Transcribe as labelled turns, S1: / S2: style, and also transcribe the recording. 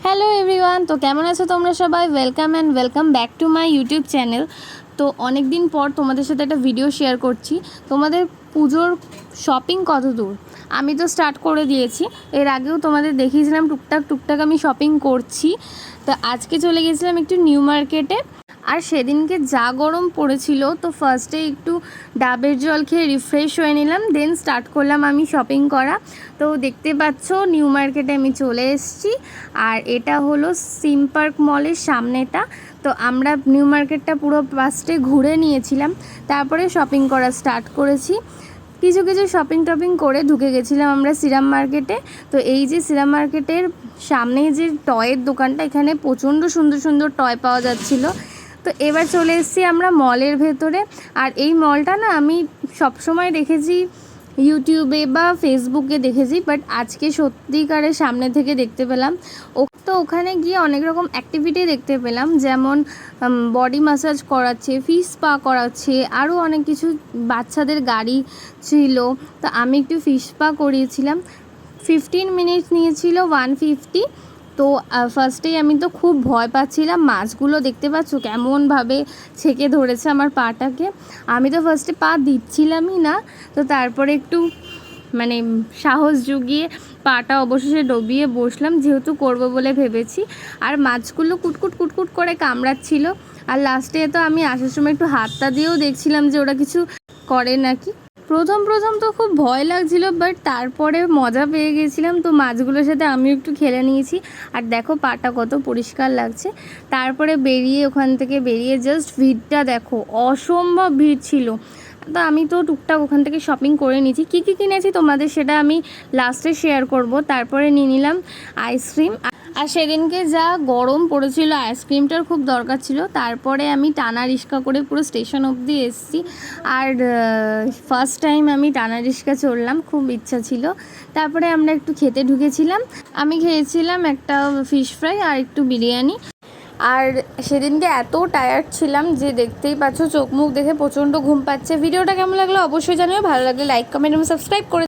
S1: Hello everyone, তো কেমন আছো তোমরা সবাই? Welcome and welcome back to my YouTube channel. তো অনেক দিন পর তোমাদের সাথে একটা ভিডিও শেয়ার করছি। তোমাদের পুজোর শপিং কত দূর? আমি তো স্টার্ট করে দিয়েছি, এর আগেও তোমাদের দেখিয়েছিলাম টুকটাক আমি শপিং করছি। তো আজকে চলে গেছিলাম একটু নিউ মার্কেটে। আর সেদিনকে যা গরম পড়েছিল, তো ফার্স্টে একটু ডাবের জল খেয়ে রিফ্রেশ হয়ে নিলাম, দেন স্টার্ট করলাম আমি শপিং করা। তো দেখতে পাচ্ছ নিউ মার্কেটে আমি চলে এসেছি, আর এটা হলো সিম পার্ক মলের সামনেটা। তো আমরা নিউ মার্কেটটা পুরো ফার্স্টে ঘুরে নিয়েছিলাম, তারপরে শপিং করা স্টার্ট করেছি। কিছু শপিং টপিং করে ঢুকে গেছিলাম আমরা সিরাম মার্কেটে। তো এই যে সিরাম মার্কেটের সামনে যে টয়ের দোকানটা, এখানে প্রচণ্ড সুন্দর সুন্দর টয় পাওয়া যাচ্ছিলো। তো এবার চলে এসেছি আমরা মলের ভেতরে। আর এই মলটা না আমি সবসময় দেখেছি ইউটিউবে বা ফেসবুকে দেখেছি, বাট আজকে সত্যিকারের সামনে থেকে দেখতে পেলাম। তো ওখানে গিয়ে অনেক রকম অ্যাক্টিভিটি দেখতে পেলাম, যেমন বডি ম্যাসাজ করাচ্ছে, ফিশ স্পা করাচ্ছে, আরও অনেক কিছু। বাচ্চাদের গাড়ি ছিল, তো আমি একটু ফিশ স্পা করিয়েছিলাম। 15 মিনিটস নিয়েছিল 150। তো ফার্স্টেই আমি তো খুব ভয় পাচ্ছিলাম, মাছগুলো দেখতে পাচ্ছ কেমনভাবে ছেঁকে ধরেছে আমার পাটাকে। আমি তো ফার্স্টে পা দিচ্ছিলামই না, তো তারপরে একটু মানে সাহস জুগিয়ে পাটা অবশেষে ডবিয়ে বসলাম, যেহেতু করব বলে ভেবেছি। আর মাছগুলো কুটকুট করে কামড়াচ্ছিল। আর লাস্টে তো আমি আসার সময় একটু হাতটা দিয়েও দেখছিলাম যে ওরা কিছু করে নাকি। প্রথম তো খুব ভয় লাগছিল, বাট তারপরে মজা পেয়ে গেছিলাম। তো মাছগুলোর সাথে আমিও একটু খেলে নিয়েছি। আর দেখো পাটা কত পরিষ্কার লাগছে। তারপরে ওখান থেকে বেরিয়ে জাস্ট ভিড়টা দেখো, অসম্ভব ভিড় ছিল। তো আমি তো টুকটাক ওখান থেকে শপিং করে নিয়েছি। কী কিনেছি তোমাদের সেটা আমি লাস্টে শেয়ার করব। তারপরে নিয়ে নিলাম আইসক্রিম। আর সেদিনকে যা গরম পড়েছিল, আইসক্রিমটার খুব দরকার ছিল। তারপরে আমি টানা রিক্সা করে পুরো স্টেশন অবধি এসেছি। আর ফার্স্ট টাইম আমি টানা রিক্সা চড়লাম, খুব ইচ্ছা ছিল। তারপরে আমরা একটু খেতে ঢুকেছিলাম। আমি খেয়েছিলাম একটা ফিশ ফ্রাই আর একটু বিরিয়ানি। আর সেদিনকে এত টায়ার্ড ছিলাম যে দেখতেই পাচ্ছ, চোখ মুখ দেখে প্রচণ্ড ঘুম পাচ্ছে। ভিডিওটা কেমন লাগলো অবশ্যই জানিও, ভালো লাগলে লাইক কমেন্ট এবং সাবস্ক্রাইব করে